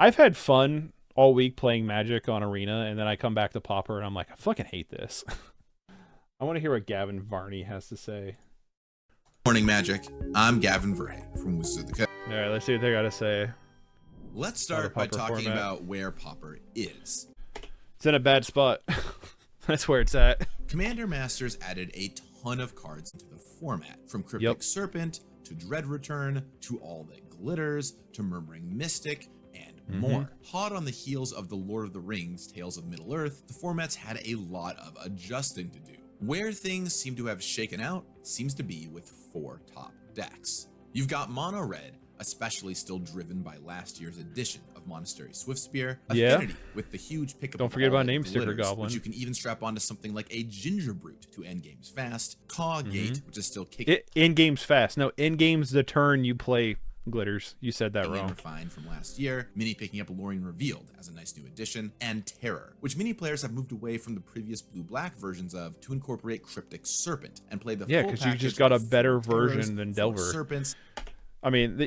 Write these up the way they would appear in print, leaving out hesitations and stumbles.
I've had fun all week playing Magic on Arena, and then I come back to Pauper, and I'm like, I fucking hate this. I want to hear what Gavin Varney has to say. Morning Magic. I'm Gavin Verhey from Wizards of the Coast. All right, let's see what they got to say. Let's start by talking about where Pauper is. It's in a bad spot. That's where it's at. Commander Masters added a ton of cards into the format, from Cryptic Serpent to Dread Return to All That Glitters to Murmuring Mystic and more. Hot on the heels of the Lord of the Rings Tales of Middle-earth, the format's had a lot of adjusting to do. Where things seem to have shaken out seems to be with 4 top decks. You've got Mono Red, especially still driven by last year's edition of Monastery Swiftspear. Affinity with the huge pickup. Don't forget about Namesticker Glitters, Goblin, which you can even strap onto something like a Ginger Brute to end games fast. Caw Gate, which is still kicking. In games fast. No, in games the turn you play Glitters. You said that wrong. Refined from last year. Mini picking up Lorien Revealed as a nice new addition, and Terror, which many players have moved away from the previous blue-black versions of to incorporate Cryptic Serpent and play the full because you just got a better version than Delver. Serpents. I mean,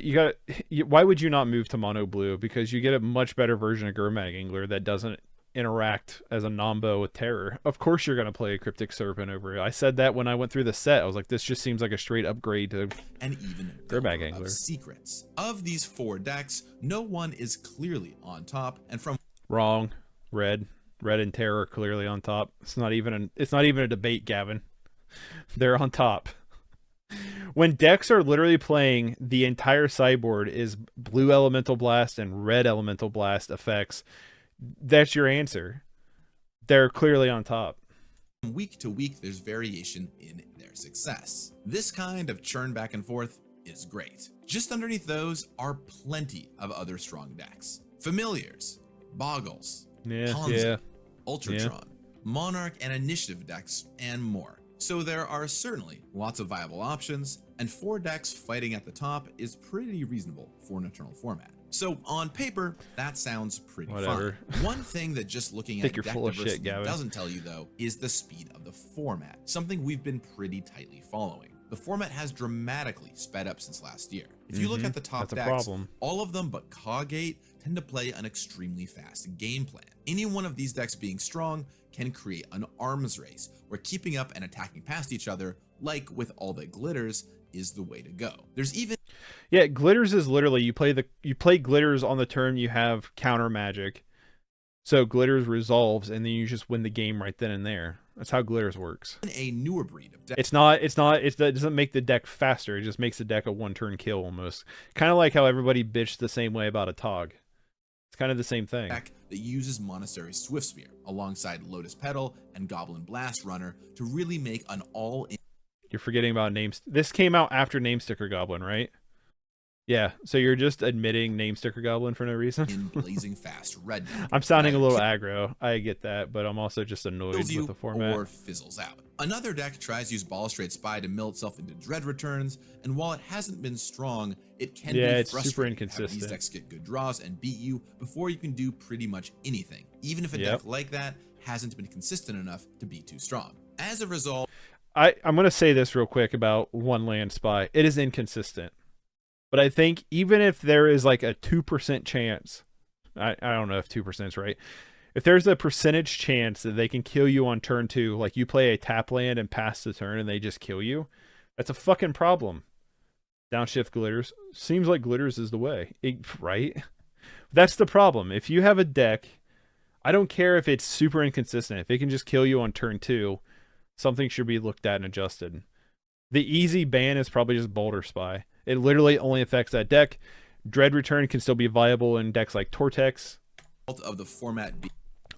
why would you not move to mono blue? Because you get a much better version of Gurmag Angler that doesn't interact as a nombo with Terror. Of course you're going to play a Cryptic Serpent over it. I said that when I went through the set. I was like, this just seems like a straight upgrade to and even Gurmag Angler. Secrets. Of these 4 decks, no one is clearly on top, and from wrong. Red and Terror are clearly on top. It's not even a debate, Gavin. They're on top. When decks are literally playing the entire sideboard is blue Elemental Blast and red Elemental Blast effects, that's your answer. They're clearly on top. From week to week, there's variation in their success. This kind of churn back and forth is great. Just underneath those are plenty of other strong decks. Familiars, Boggles, Ponza, Ultratron, Monarch and Initiative decks, and more. So there are certainly lots of viable options, and 4 decks fighting at the top is pretty reasonable for an Eternal format. So on paper, that sounds pretty fine. One thing that just looking at deck diversity doesn't tell you, though, is the speed of the format, something we've been pretty tightly following. The format has dramatically sped up since last year. If you look at the top decks, all of them but Caw Gate tend to play an extremely fast game plan. Any one of these decks being strong can create an arms race, where keeping up and attacking past each other, like with All That Glitters, is the way to go. There's even Glitters is literally you play Glitters on the turn you have counter magic, so Glitters resolves and then you just win the game right then and there. That's how Glitters works. A newer breed of deck. It doesn't make the deck faster. It just makes the deck a 1-turn kill almost. Kind of like how everybody bitched the same way about a Tog. It's kind of the same thing. Deck that uses Monastery Swiftspear alongside Lotus Petal and Goblin Blast Runner to really make an all-in. You're forgetting about names. This came out after Namesticker Goblin, right? Yeah, so you're just admitting Namesticker Goblin for no reason? In blazing fast red. I'm sounding a little aggro. I get that, but I'm also just annoyed with the format. Or fizzles out. Another deck tries to use Balustrade Spy to mill itself into Dread Returns, and while it hasn't been strong, it can be it's frustrating super inconsistent. These decks get good draws and beat you before you can do pretty much anything, even if a deck like that hasn't been consistent enough to be too strong. As a result, I'm going to say this real quick about One Land Spy. It is inconsistent. But I think even if there is like a 2% chance, I don't know if 2% is right. If there's a percentage chance that they can kill you on turn 2, like you play a tap land and pass the turn and they just kill you, that's a fucking problem. Downshift Glitters. Seems like Glitters is the way, right? That's the problem. If you have a deck, I don't care if it's super inconsistent. If it can just kill you on turn 2, something should be looked at and adjusted. The easy ban is probably just Boulder Spy. It literally only affects that deck. Dread Return can still be viable in decks like Tortex. Of the format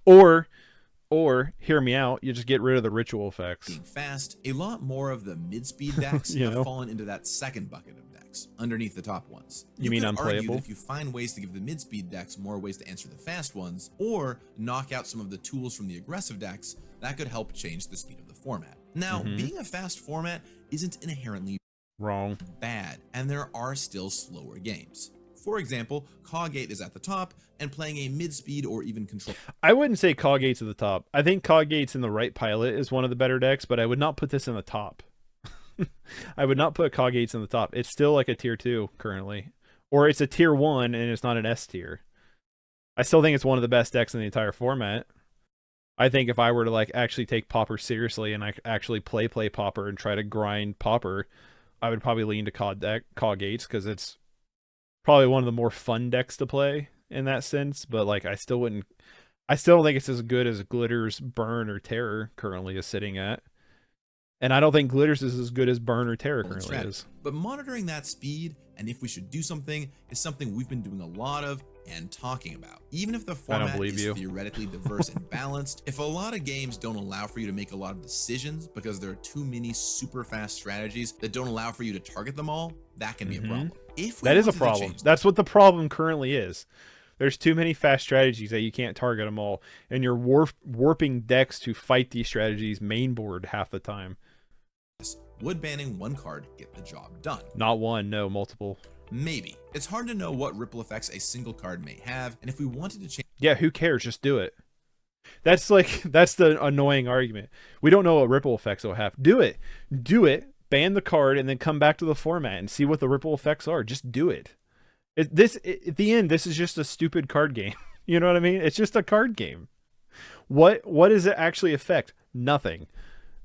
or hear me out, you just get rid of the ritual effects. Being fast, a lot more of the mid-speed decks have fallen into that second bucket of decks underneath the top ones. You mean unplayable? If you find ways to give the mid-speed decks more ways to answer the fast ones, or knock out some of the tools from the aggressive decks, that could help change the speed of the format. Now, being a fast format isn't inherently wrong, bad, and there are still slower games. For example, Caw Gate is at the top, and playing a mid-speed or even control. I wouldn't say Caw Gate's at the top. I think Caw Gate's in the right pilot is one of the better decks, but I would not put this in the top. I would not put Caw Gates in the top. It's still like a tier 2 currently, or it's a tier 1 and it's not an S tier. I still think it's one of the best decks in the entire format. I think if I were to like actually take Pauper seriously and I actually play Pauper and try to grind Pauper, I would probably lean to Caw Gates because it's probably one of the more fun decks to play in that sense. But like, I still wouldn't. I still don't think it's as good as Glitter's Burn or Terror currently is sitting at. And I don't think Glitter's is as good as Burn or Terror currently is. But monitoring that speed and if we should do something is something we've been doing a lot of and talking about. Even if the format is theoretically diverse and balanced, if a lot of games don't allow for you to make a lot of decisions because there are too many super fast strategies that don't allow for you to target them all, that can be a problem. That is a problem. That's what the problem currently is. There's too many fast strategies that you can't target them all, and you're warping decks to fight these strategies main board half the time. Would banning one card get the job done? Not one, no, multiple. Maybe. It's hard to know what ripple effects a single card may have, and if we wanted to change... Yeah, who cares? Just do it. That's the annoying argument. We don't know what ripple effects will have. Do it. Do it, ban the card, and then come back to the format and see what the ripple effects are. Just do it. At the end, this is just a stupid card game. You know what I mean? It's just a card game. What does it actually affect? Nothing.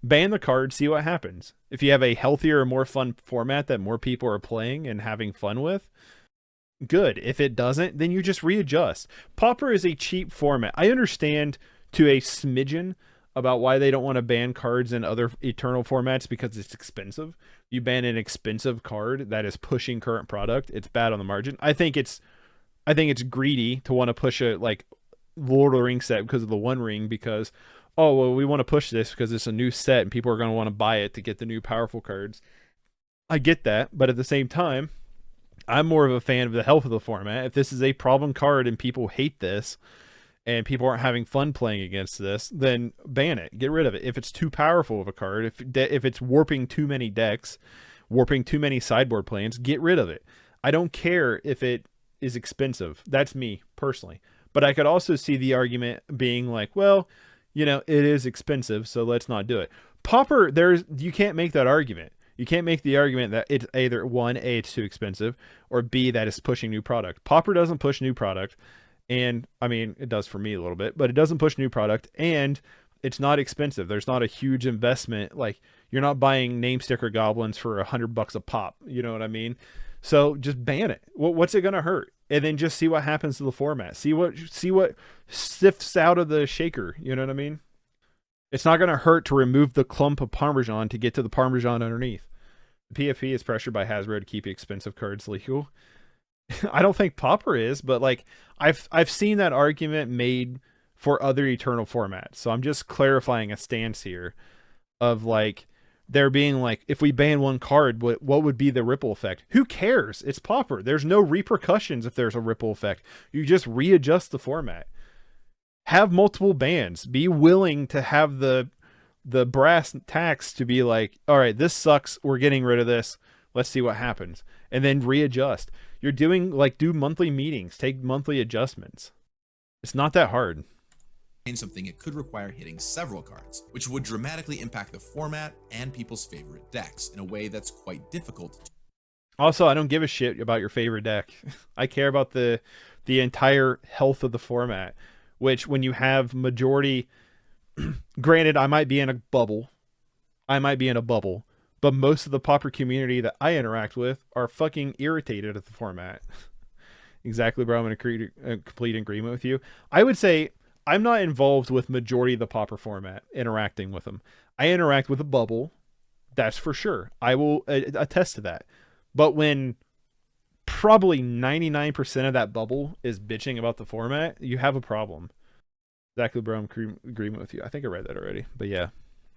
Ban the card, see what happens. If you have a healthier, more fun format that more people are playing and having fun with, good. If it doesn't, then you just readjust. Pauper is a cheap format. I understand to a smidgen about why they don't want to ban cards in other Eternal formats because it's expensive. You ban an expensive card that is pushing current product, it's bad on the margin. I think it's greedy to want to push a like Lord of the Rings set because of the One Ring, because oh, well, we want to push this because it's a new set and people are going to want to buy it to get the new powerful cards. I get that, but at the same time, I'm more of a fan of the health of the format. If this is a problem card and people hate this and people aren't having fun playing against this, then ban it. Get rid of it. If it's too powerful of a card, if it's warping too many decks, warping too many sideboard plans, get rid of it. I don't care if it is expensive. That's me personally. But I could also see the argument being like, well, you know, it is expensive, so let's not do it. Pauper, you can't make that argument. You can't make the argument that it's either one, A, it's too expensive, or B, that it's pushing new product. Pauper doesn't push new product, and I mean, it does for me a little bit, but it doesn't push new product, and it's not expensive. There's not a huge investment. Like, you're not buying name sticker goblins for $100 a pop. You know what I mean? So just ban it. What's it gonna hurt? And then just see what happens to the format. See what sifts out of the shaker. You know what I mean? It's not gonna hurt to remove the clump of Parmesan to get to the Parmesan underneath. The PFP is pressured by Hasbro to keep expensive cards legal. I don't think Pauper is, but like I've seen that argument made for other Eternal formats. So I'm just clarifying a stance here of like there being like, if we ban one card, what would be the ripple effect? Who cares? It's Pauper. There's no repercussions if there's a ripple effect. You just readjust the format. Have multiple bans. Be willing to have the brass tacks to be like, all right, this sucks. We're getting rid of this. Let's see what happens. And then readjust. You're doing like, do monthly meetings, take monthly adjustments. It's not that hard. Something it could require hitting several cards, which would dramatically impact the format and people's favorite decks in a way that's quite difficult. Also, I don't give a shit about your favorite deck. I care about the entire health of the format, which when you have majority, granted, I might be in a bubble, but most of the Pauper community that I interact with are fucking irritated at the format. Exactly, bro. I'm in a complete agreement with you. I would say I'm not involved with majority of the Pauper format interacting with them. I interact with a bubble. That's for sure. I will attest to that. But when probably 99% of that bubble is bitching about the format, you have a problem. Exactly, bro. I'm in agreement with you. I think I read that already, but yeah.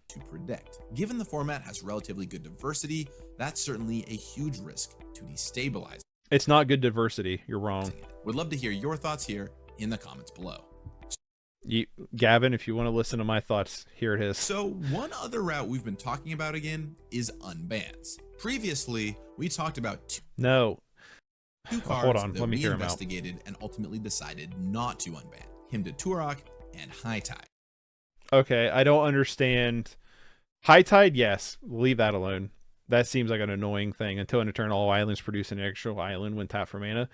To predict. Given the format has relatively good diversity, that's certainly a huge risk to destabilize. It's not good diversity. You're wrong. Would love to hear your thoughts here in the comments below. Gavin, if you want to listen to my thoughts, here it is. So one other route we've been talking about again is unbans. Previously, we talked about two cards hold on, that let me we hear him investigated and ultimately decided not to unban. Him to Turok and High Tide. Okay, I don't understand. High Tide, yes. Leave that alone. That seems like an annoying thing. Until an Eternal, all islands produce an extra island when tapped for mana.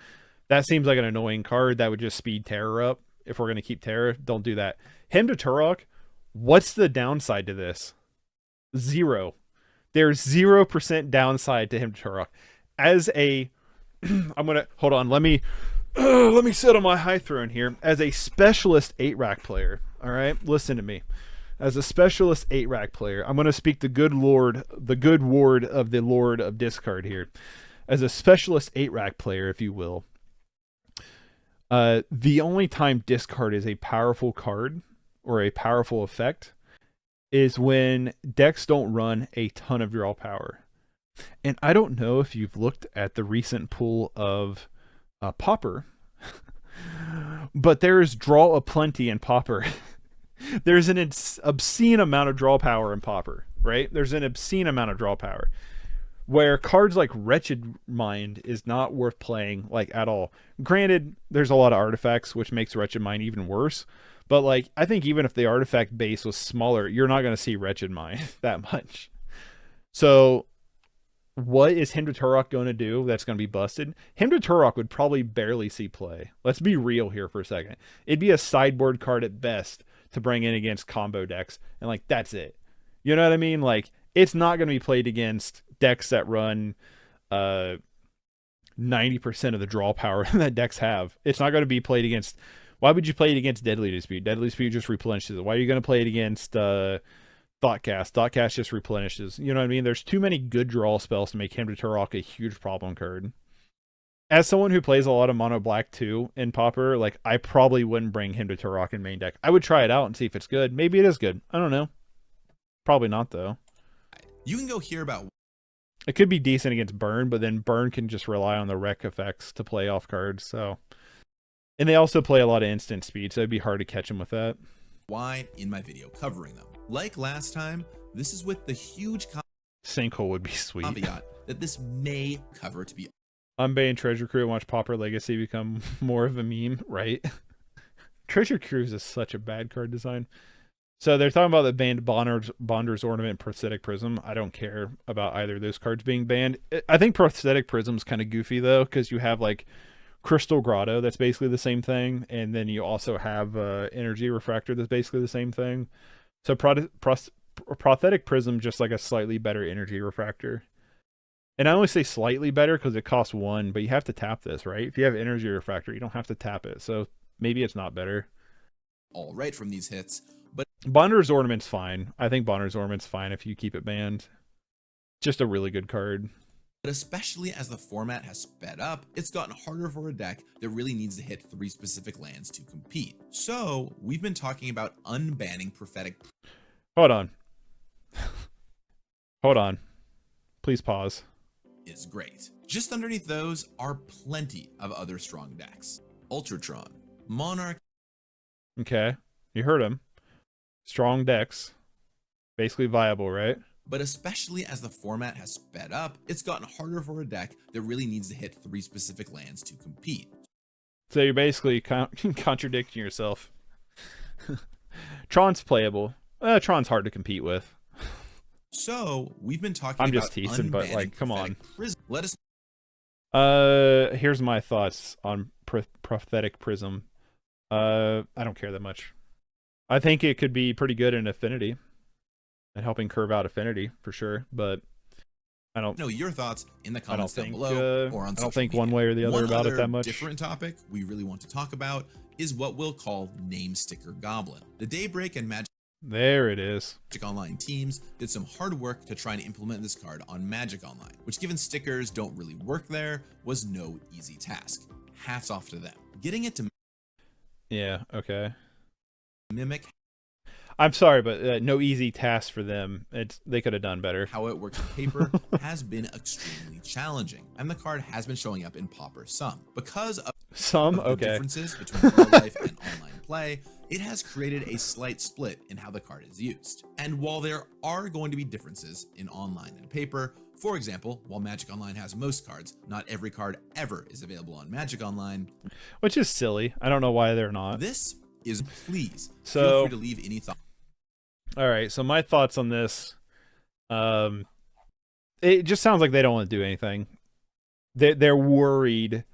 That seems like an annoying card that would just speed Terror up. If we're going to keep Terror, don't do that. Hymn to Turok, what's the downside to this? Zero. There's 0% downside to Hymn to Turok. As a, I'm going to, hold on, let me sit on my high throne here. As a specialist 8-rack player, all right, listen to me. As a specialist 8-rack player, I'm going to speak the good ward of the Lord of Discard here. As a specialist 8-rack player, if you will, the only time discard is a powerful card or a powerful effect is when decks don't run a ton of draw power. And I don't know if you've looked at the recent pool of Pauper, but there is draw aplenty in Pauper. There's an obscene amount of draw power in Pauper, right? There's an obscene amount of draw power. Where cards like Wretched Mind is not worth playing, like, at all. Granted, there's a lot of artifacts, which makes Wretched Mind even worse. But, like, I think even if the artifact base was smaller, you're not going to see Wretched Mind that much. So, what is Hymn to Turok going to do that's going to be busted? Hymn to Turok would probably barely see play. Let's be real here for a second. It'd be a sideboard card at best to bring in against combo decks, and, like, that's it. You know what I mean? Like, it's not going to be played against decks that run 90% of the draw power that decks have. It's not going to be played against. Why would you play it against Deadly Dispute? Deadly Dispute just replenishes it. Why are you going to play it against Thoughtcast? Thoughtcast just replenishes. You know what I mean? There's too many good draw spells to make Hymn to Turok a huge problem card. As someone who plays a lot of mono black too in Pauper, like, I probably wouldn't bring Hymn to Turok in main deck. I would try it out and see if it's good. Maybe it is good. I don't know. Probably not though. You can go hear about. It could be decent against Burn, but then Burn can just rely on the wreck effects to play off cards. So, and they also play a lot of instant speed, so it'd be hard to catch them with that. Why in my video covering them. Like last time, this is with the huge Sinkhole would be sweet. caveat that this may cover to be. Unbanned Treasure Crew and watch Pauper Legacy become more of a meme, right? Treasure Crew is such a bad card design. So they're talking about the banned Bonder's Ornament, Prosthetic Prism. I don't care about either of those cards being banned. I think Prosthetic Prism's kind of goofy though, because you have like Crystal Grotto, that's basically the same thing, and then you also have Energy Refractor, that's basically the same thing. So Prosthetic Prism, just like a slightly better Energy Refractor. And I only say slightly better because it costs 1, but you have to tap this, right? If you have Energy Refractor, you don't have to tap it. So maybe it's not better. All right from these hits, but Bonder's Ornament's fine. I think Bonder's Ornament's fine if you keep it banned. Just a really good card. But especially as the format has sped up, it's gotten harder for a deck that really needs to hit 3 specific lands to compete. So we've been talking about unbanning Prophetic. Hold on. Hold on. Please pause. Is great. Just underneath those are plenty of other strong decks. Ultratron, Monarch. Okay. You heard him. Strong decks. Basically viable, right? But especially as the format has sped up, it's gotten harder for a deck that really needs to hit 3 specific lands to compete. So you're basically contradicting yourself. Tron's playable. Tron's hard to compete with. So we've been talking I'm about just teasing, but like, come on. Let us. Here's my thoughts on Prophetic Prism. I don't care that much. I think it could be pretty good in Affinity and helping curve out Affinity for sure, but I don't know your thoughts in the comments down think, below or on I don't think media. one way or the other about it that much. Different topic we really want to talk about is what we'll call Name Sticker Goblin. The Daybreak and Magic There it is. Online teams did some hard work to try and implement this card on Magic Online, which, given stickers don't really work there, was no easy task. Hats off to them. Getting it to okay. Mimic. I'm sorry, but no easy task for them. They could have done better. How it works in paper has been extremely challenging, and the card has been showing up in Pauper some. Because of the differences between real life and online play, it has created a slight split in how the card is used. And while there are going to be differences in online and paper, for example, while Magic Online has most cards, not every card ever is available on Magic Online. Which is silly. I don't know why they're not. This is, please, feel free to leave any thoughts. All right, so my thoughts on this, it just sounds like they don't want to do anything. They're worried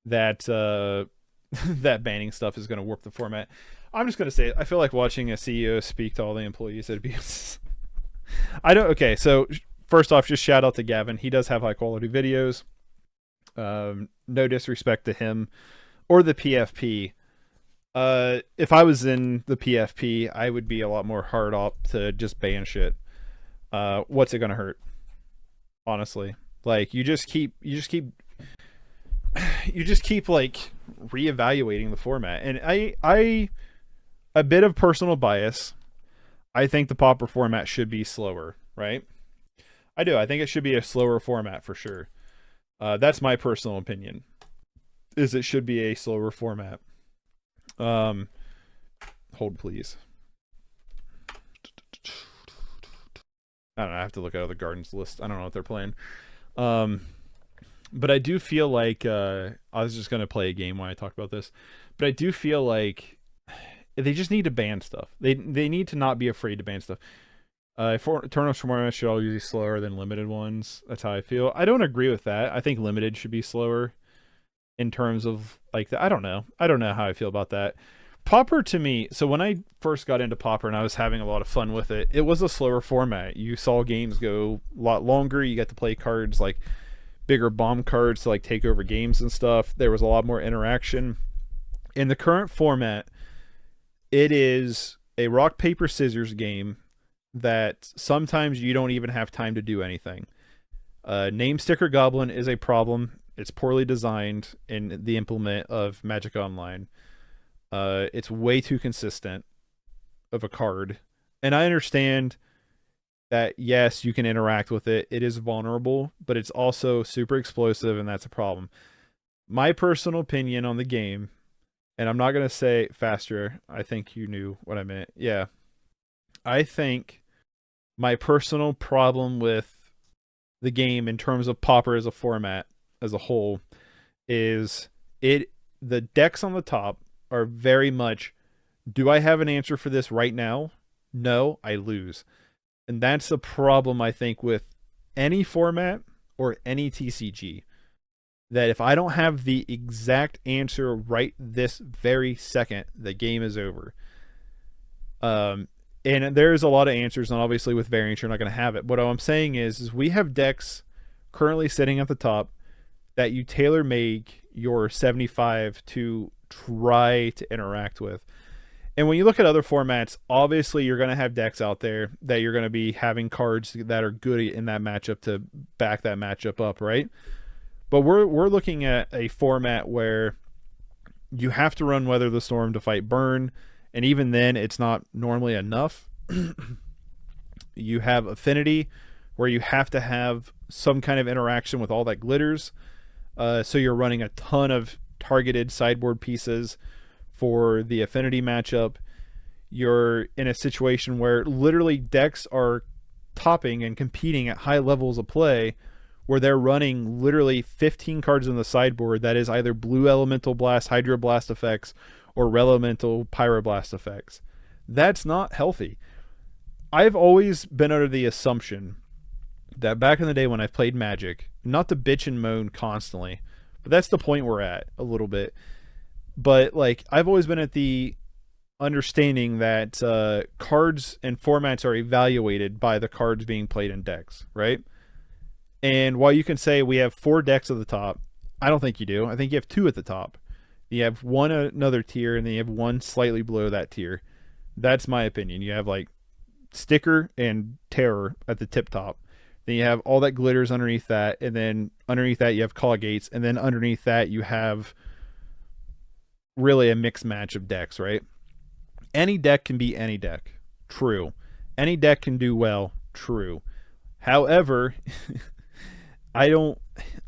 that that banning stuff is going to warp the format. I'm just going to say it. I feel like watching a CEO speak to all the employees. It'd be. I don't. Okay, so first off, just shout out to Gavin. He does have high quality videos. No disrespect to him or the PFP. If I was in the PFP, I would be a lot more hard up to just ban shit. What's it gonna hurt? Honestly, like you just keep like reevaluating the format. And I a bit of personal bias. I think the pauper format should be slower, right? I do. I think it should be a slower format for sure. That's my personal opinion. Is it should be a slower format. Hold please. I don't know. I have to look at the Gardens list. I don't know what they're playing. But I do feel like I was just gonna play a game when I talked about this. But I do feel like they just need to ban stuff. They need to not be afraid to ban stuff. Tournaments should always be slower than limited ones. That's how I feel. I don't agree with that. I think limited should be slower in terms of like I don't know how I feel about that. Pauper to me, so when I first got into Pauper and I was having a lot of fun with it, it was a slower format. You saw games go a lot longer. You got to play cards like bigger bomb cards to like take over games and stuff. There was a lot more interaction. In the current format, it is a rock paper scissors game that sometimes you don't even have time to do anything. Name Sticker Goblin is a problem. It's poorly designed in the implement of Magic Online. It's way too consistent of a card. And I understand that, yes, you can interact with it. It is vulnerable, but it's also super explosive, and that's a problem. My personal opinion on the game, and I'm not going to say faster. I think you knew what I meant. Yeah. I think my personal problem with the game in terms of Pauper as a format as a whole is the decks on the top are very much, do I have an answer for this right now? No, I lose. And that's the problem, I think, with any format or any TCG. That if I don't have the exact answer right this very second, the game is over. And there's a lot of answers, and obviously with variants, you're not going to have it. What I'm saying is we have decks currently sitting at the top that you tailor-make your 75 to try to interact with. And when you look at other formats, obviously you're going to have decks out there that you're going to be having cards that are good in that matchup to back that matchup up, right? But we're looking at a format where you have to run Weather the Storm to fight Burn, and even then it's not normally enough. You have Affinity, where you have to have some kind of interaction with all that glitters. So you're running a ton of targeted sideboard pieces for the Affinity matchup. You're in a situation where literally decks are topping and competing at high levels of play, where they're running literally 15 cards in the sideboard that is either Blue Elemental Blast, Hydroblast effects, or Red Elemental Pyroblast effects. That's not healthy. I've always been under the assumption that back in the day when I played Magic, not to bitch and moan constantly, but that's the point we're at a little bit. But like I've always been at the understanding that cards and formats are evaluated by the cards being played in decks, right? And while you can say we have 4 decks at the top, I don't think you do. I think you have 2 at the top. You have one another tier, and then you have one slightly below that tier. That's my opinion. You have like Sticker and Terror at the tip top. Then you have all that glitters underneath that, and then underneath that you have Call Gates, and then underneath that you have really a mixed match of decks, right? Any deck can be any deck. True. Any deck can do well. True. However, I'm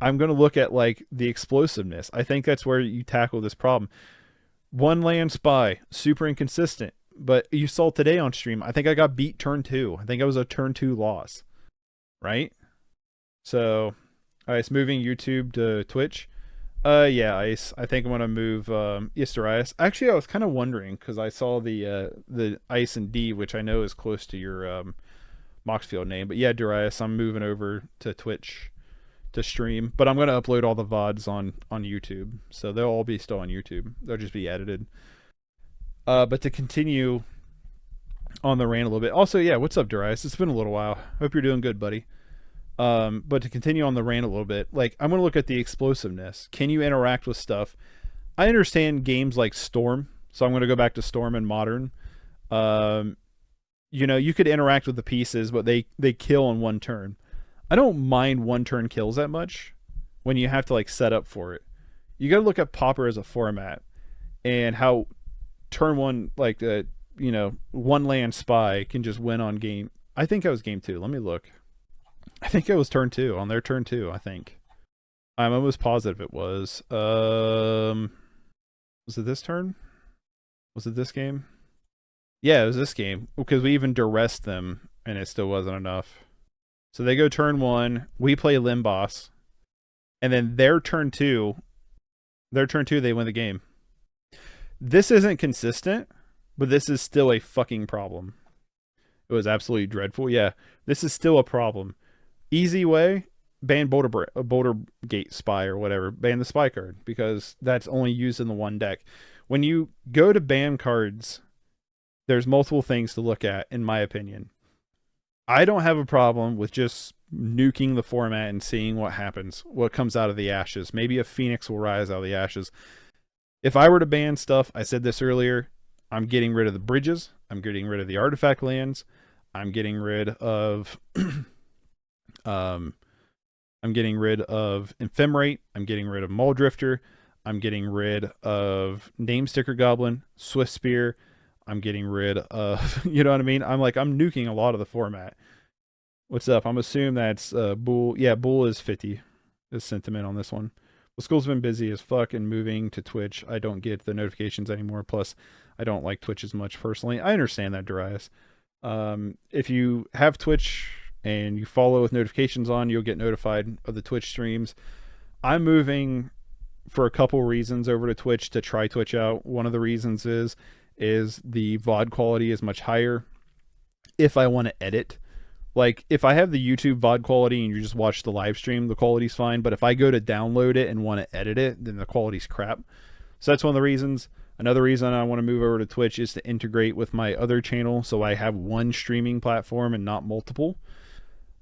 going to look at like the explosiveness. I think that's where you tackle this problem. One land spy, super inconsistent. But you saw today on stream, I think I got beat turn 2. I think I was a turn 2 loss. Right? So, Ice moving YouTube to Twitch. Yeah, Ice. I think I'm gonna move yes, Darius. Actually, I was kind of wondering because I saw the Ice and D, which I know is close to your Moxfield name. But yeah, Darius, I'm moving over to Twitch to stream, but I'm going to upload all the VODs on YouTube. So they'll all be still on YouTube. They'll just be edited. But to continue on the rant a little bit. Also, yeah, what's up, Darius? It's been a little while. Hope you're doing good, buddy. But to continue on the rant a little bit, like I'm going to look at the explosiveness. Can you interact with stuff? I understand games like Storm, so I'm going to go back to Storm and Modern. You know, you could interact with the pieces, but they kill in one turn. I don't mind one turn kills that much when you have to like set up for it. You got to look at Pauper as a format and how turn one, like the, you know, one land spy can just win on game. I think it was game 2. Let me look. I think it was turn 2 on their turn 2. I think I'm almost positive it was. Was it this turn? Was it this game? Yeah, it was this game because we even duressed them and it still wasn't enough. So they go turn 1. We play Limboss, and then their turn 2. They win the game. This isn't consistent, but this is still a fucking problem. It was absolutely dreadful. Yeah, this is still a problem. Easy way, ban Boulder Gate Spy or whatever. Ban the Spy card because that's only used in the one deck. When you go to ban cards, there's multiple things to look at, in my opinion. I don't have a problem with just nuking the format and seeing what happens, what comes out of the ashes. Maybe a phoenix will rise out of the ashes. If I were to ban stuff, I said this earlier, I'm getting rid of the bridges. I'm getting rid of the artifact lands. I'm getting rid of I'm getting rid of Ephemerate. I'm getting rid of Muldrifter. I'm getting rid of Name Sticker Goblin, Swift Spear. I'm getting rid of, you know what I mean? I'm nuking a lot of the format. What's up? I'm assuming that's Bull. Yeah, Bull is 50. Is sentiment on this one. Well, school's been busy as fuck and moving to Twitch. I don't get the notifications anymore. Plus, I don't like Twitch as much personally. I understand that, Darius. If you have Twitch and you follow with notifications on, you'll get notified of the Twitch streams. I'm moving for a couple reasons over to Twitch to try Twitch out. One of the reasons is the VOD quality is much higher if I want to edit. Like, if I have the YouTube VOD quality and you just watch the live stream, the quality's fine. But if I go to download it and want to edit it, then the quality's crap. So that's one of the reasons. Another reason I want to move over to Twitch is to integrate with my other channel so I have one streaming platform and not multiple.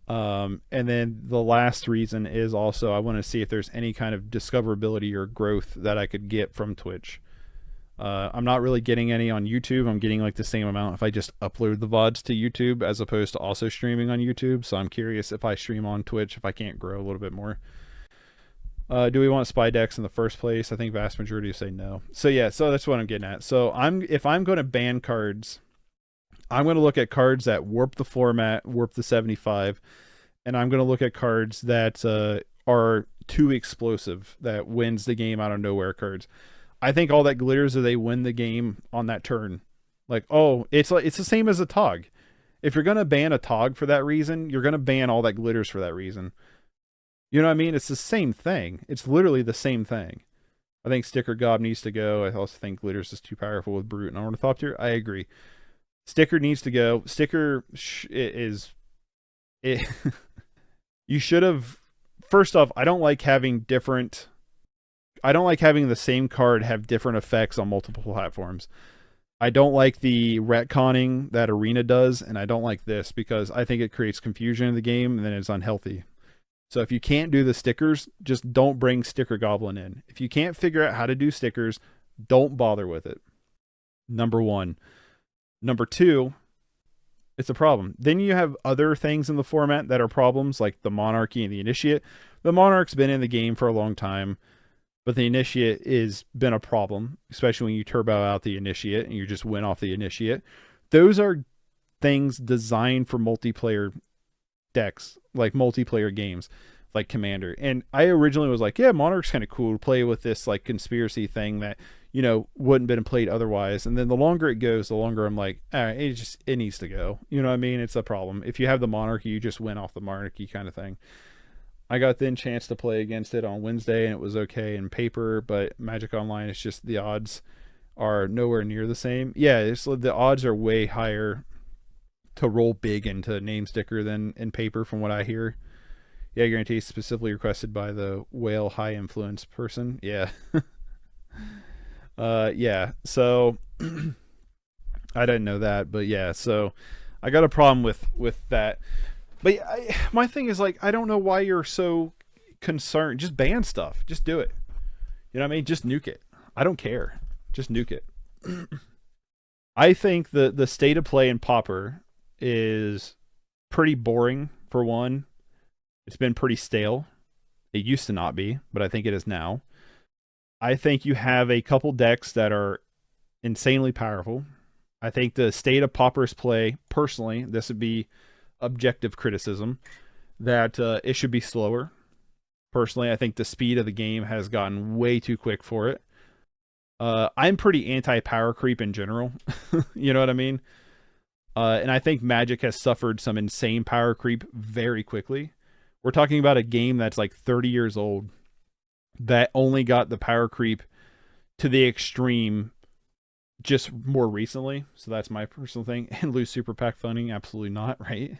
And then the last reason is also I want to see if there's any kind of discoverability or growth that I could get from Twitch. I'm not really getting any on YouTube. I'm getting like the same amount if I just upload the VODs to YouTube as opposed to also streaming on YouTube. So I'm curious if I stream on Twitch, if I can't grow a little bit more. Do we want spy decks in the first place? I think vast majority say no. So yeah, so that's what I'm getting at. So if I'm going to ban cards, I'm going to look at cards that warp the format, warp the 75, and I'm going to look at cards that are too explosive, that wins the game out of nowhere cards. I think all that glitters is they win the game on that turn. Like, oh, it's the same as a Tog. If you're going to ban a Tog for that reason, you're going to ban all that glitters for that reason. You know what I mean? It's the same thing. It's literally the same thing. I think Sticker Gob needs to go. I also think glitters is too powerful with Brute and Ornithopter. I agree. Sticker needs to go. Sticker is... You should have... First off, I don't like having the same card have different effects on multiple platforms. I don't like the retconning that Arena does, and I don't like this because I think it creates confusion in the game and then it's unhealthy. So if you can't do the stickers, just don't bring Sticker Goblin in. If you can't figure out how to do stickers, don't bother with it. Number 1. Number 2, it's a problem. Then you have other things in the format that are problems, like the Monarchy and the Initiate. The Monarch's been in the game for a long time, but the Initiate has been a problem, especially when you turbo out the Initiate and you just win off the Initiate. Those are things designed for multiplayer decks, like multiplayer games, like Commander. And I originally was like, yeah, Monarch's kind of cool to play with this like conspiracy thing that, you know, wouldn't been played otherwise. And then the longer it goes, the longer I'm like, all right, it needs to go. You know what I mean? It's a problem. If you have the Monarchy, you just win off the Monarchy kind of thing. I got then chance to play against it on Wednesday and it was okay in paper, but Magic Online, it's just the odds are nowhere near the same. Yeah, the odds are way higher to roll big into name sticker than in paper from what I hear. Yeah, guarantee specifically requested by the whale high influence person. Yeah. Yeah. So I didn't know that, but yeah. So I got a problem with that. But my thing is like, I don't know why you're so concerned. Just ban stuff. Just do it. You know what I mean? Just nuke it. I don't care. Just nuke it. I think the state of play in Pauper is pretty boring for one. It's been pretty stale. It used to not be, but I think it is now. I think you have a couple decks that are insanely powerful. I think the state of Pauper's play, personally, this would be objective criticism, that it should be slower. Personally, I think the speed of the game has gotten way too quick for it. I'm pretty anti-power creep in general. You know what I mean? And I think Magic has suffered some insane power creep very quickly. We're talking about a game that's like 30 years old that only got the power creep to the extreme just more recently. So that's my personal thing. And lose super pack funding, absolutely not, right?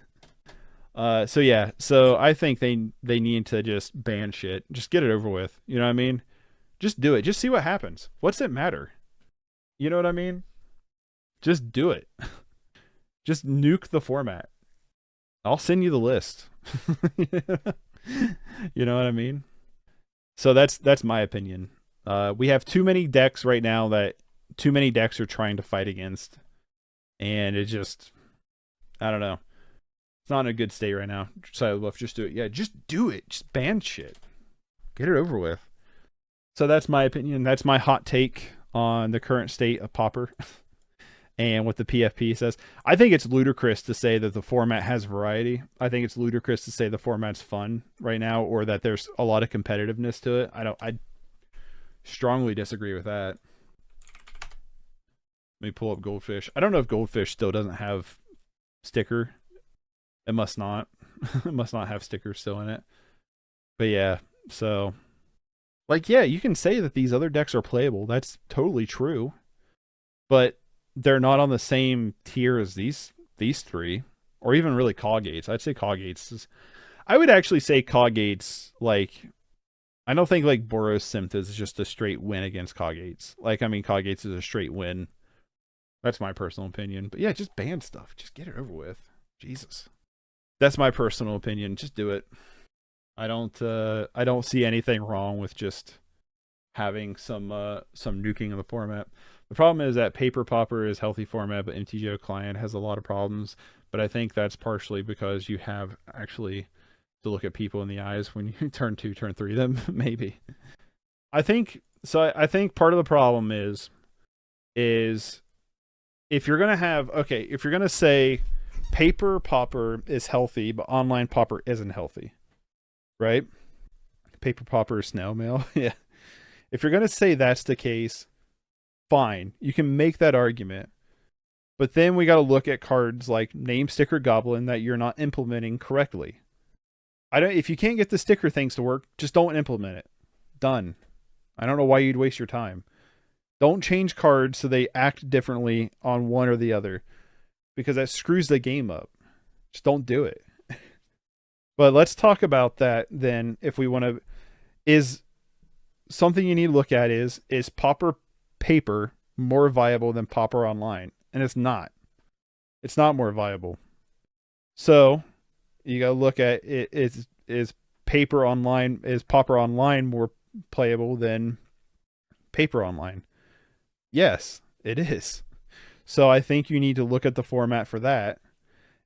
So yeah, so I think they need to just ban shit. Just get it over with. You know what I mean? Just do it. Just see what happens. What's it matter? You know what I mean? Just do it. Just nuke the format. I'll send you the list. You know what I mean? So that's my opinion. We have too many decks right now that too many decks are trying to fight against, and it just, I don't know. It's not in a good state right now. So let's just do it. Yeah, just do it. Just ban shit. Get it over with. So that's my opinion. That's my hot take on the current state of Pauper and what the PFP says. I think it's ludicrous to say that the format has variety. I think it's ludicrous to say the format's fun right now, or that there's a lot of competitiveness to it. I strongly disagree with that. Let me pull up Goldfish. I don't know if Goldfish still doesn't have sticker. It must not. It must not have stickers still in it. But yeah, so like, yeah, you can say that these other decks are playable. That's totally true. But they're not on the same tier as these three, or even really Coggates. I'd say Coggates is, I would actually say Coggates, like, I don't think like Boros Synth is just a straight win against Coggates. Like, I mean, Coggates is a straight win. That's my personal opinion. But yeah, just ban stuff. Just get it over with. Jesus. That's my personal opinion. Just do it. I don't see anything wrong with just having some nuking of the format. The problem is that Paper Pauper is healthy format, but MTGO client has a lot of problems. But I think that's partially because you have actually to look at people in the eyes when you turn 2, turn 3 them, maybe. I think so. I think part of the problem is if you're gonna have, okay, if you're gonna say Paper Pauper is healthy, but online Pauper isn't healthy, right? Paper Pauper is snail mail. Yeah. If you're gonna say that's the case, fine, you can make that argument. But then we got to look at cards like Name Sticker Goblin that you're not implementing correctly. If you can't get the sticker things to work, just don't implement it. Done. I don't know why you'd waste your time. Don't change cards so they act differently on one or the other, because that screws the game up. Just don't do it. But let's talk about that then. If we want to, is something you need to look at is Pauper Paper more viable than Pauper Online? And it's not. It's not more viable. So you got to look at it. Is Pauper Online more playable than Paper Online? Yes, it is. So I think you need to look at the format for that.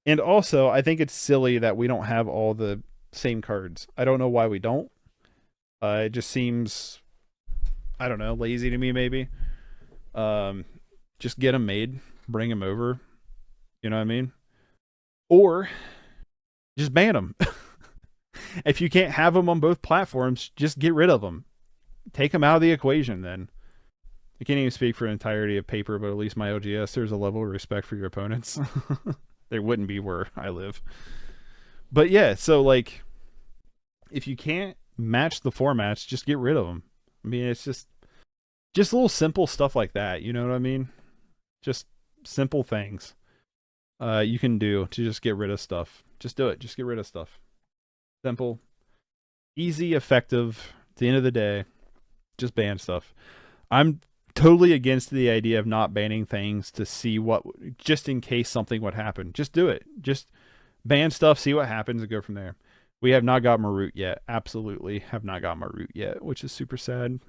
And also, I think it's silly that we don't have all the same cards. I don't know why we don't. It just seems, I don't know, lazy to me maybe. Just get them made, bring them over. You know what I mean? Or just ban them. If you can't have them on both platforms, just get rid of them. Take them out of the equation then. I can't even speak for the entirety of Paper, but at least my OGS, there's a level of respect for your opponents. There wouldn't be where I live. But yeah, so like, if you can't match the formats, just get rid of them. I mean, it's just little simple stuff like that. You know what I mean? Just simple things you can do to just get rid of stuff. Just do it. Just get rid of stuff. Simple. Easy, effective. At the end of the day, just ban stuff. I'm totally against the idea of not banning things to see what, just in case something would happen. Just do it. Just ban stuff, see what happens, and go from there. We have not got Marut yet. Absolutely have not got Marut yet, which is super sad.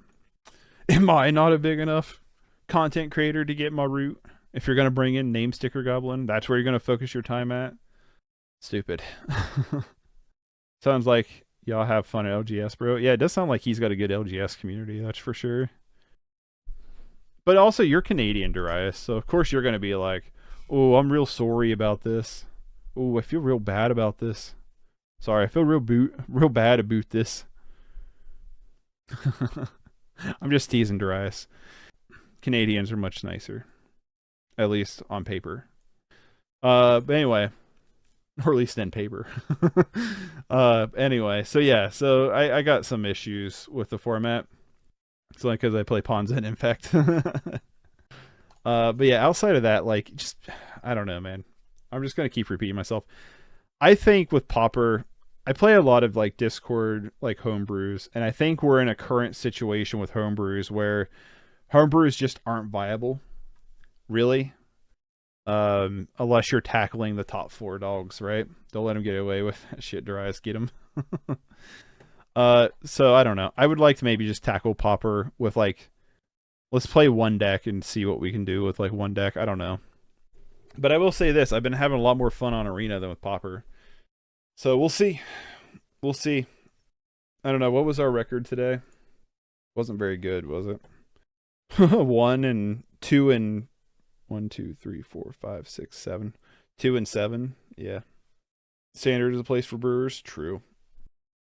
Am I not a big enough content creator to get Marut? If you're going to bring in Name Sticker Goblin, that's where you're going to focus your time at? Stupid. Sounds like y'all have fun at LGS, bro. Yeah, it does sound like he's got a good LGS community, that's for sure. But also, you're Canadian, Darius, so of course you're going to be like, oh, I'm real sorry about this. Oh, I feel real bad about this. Sorry, I feel real bad about this. I'm just teasing Darius. Canadians are much nicer, at least on paper. But anyway, or at least in paper. Anyway, so yeah, so I got some issues with the format. It's only because I play Pawns and Infect. But yeah, outside of that, like, just, I don't know, man. I'm just gonna keep repeating myself. I think with Pauper, I play a lot of like Discord like homebrews, and I think we're in a current situation with homebrews where homebrews just aren't viable, really. Unless you're tackling the top 4 dogs, right? Don't let them get away with shit. Darius, get them. So I don't know. I would like to maybe just tackle Pauper with like, let's play one deck and see what we can do with like one deck. I don't know. But I will say this, I've been having a lot more fun on Arena than with Pauper. So we'll see. We'll see. I don't know. What was our record today? Wasn't very good, was it? 1 and 2 and 1, 2, 3, 4, 5, 6, 7. 2 and 7. Yeah. Standard is a place for brewers. True.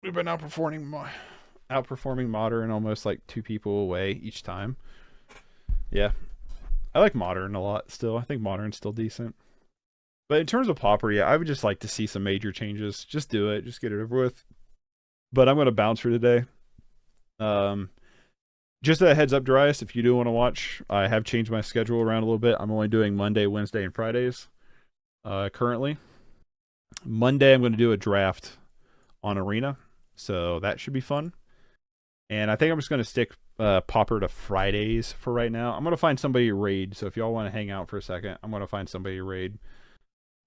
We've been outperforming Modern almost like 2 people away each time. Yeah. I like Modern a lot still. I think Modern's still decent. But in terms of Pauper, yeah, I would just like to see some major changes. Just do it. Just get it over with. But I'm going to bounce for today. Just a heads up, Darius, if you do want to watch, I have changed my schedule around a little bit. I'm only doing Monday, Wednesday, and Fridays currently. Monday, I'm going to do a draft on Arena, so that should be fun. And I think I'm just going to stick Pauper to Fridays for right now. I'm going to find somebody to raid, so if y'all want to hang out for a second, I'm going to find somebody to raid.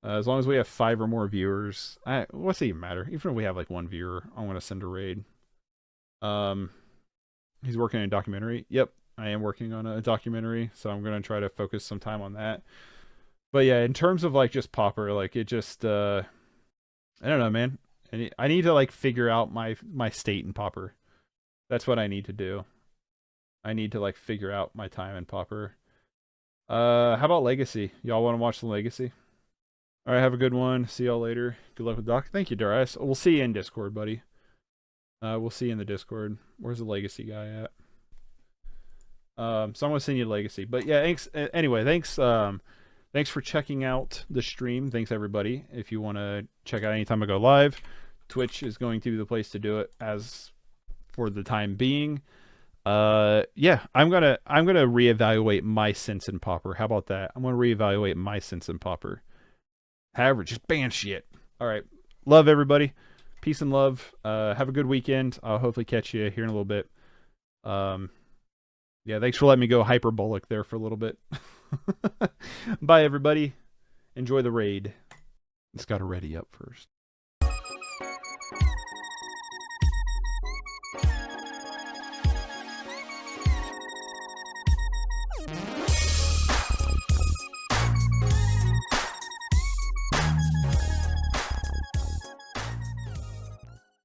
As long as we have 5 or more viewers, what's it even matter? Even if we have like 1 viewer, I'm going to send a raid. He's working on a documentary. Yep, I am working on a documentary, so I'm going to try to focus some time on that. But yeah, in terms of like just Pauper, like it just, I don't know, man. I need to like figure out my state in Pauper. That's what I need to do. I need to like figure out my time in Pauper. How about Legacy? Y'all want to watch the Legacy? All right, have a good one. See y'all later. Good luck with Doc. Thank you, Darius. We'll see you in Discord, buddy. We'll see you in the Discord. Where's the Legacy guy at? So I'm gonna send you Legacy. But yeah, thanks. Anyway, thanks. Thanks for checking out the stream. Thanks everybody. If you want to check out anytime I go live, Twitch is going to be the place to do it as for the time being. Yeah, I'm gonna reevaluate my sense in Pauper. How about that? I'm gonna reevaluate my sense in Pauper. However, just ban shit. All right, love everybody. Peace and love. Have a good weekend. I'll hopefully catch you here in a little bit. Yeah, thanks for letting me go hyperbolic there for a little bit. Bye, everybody. Enjoy the raid. It's got to ready up first.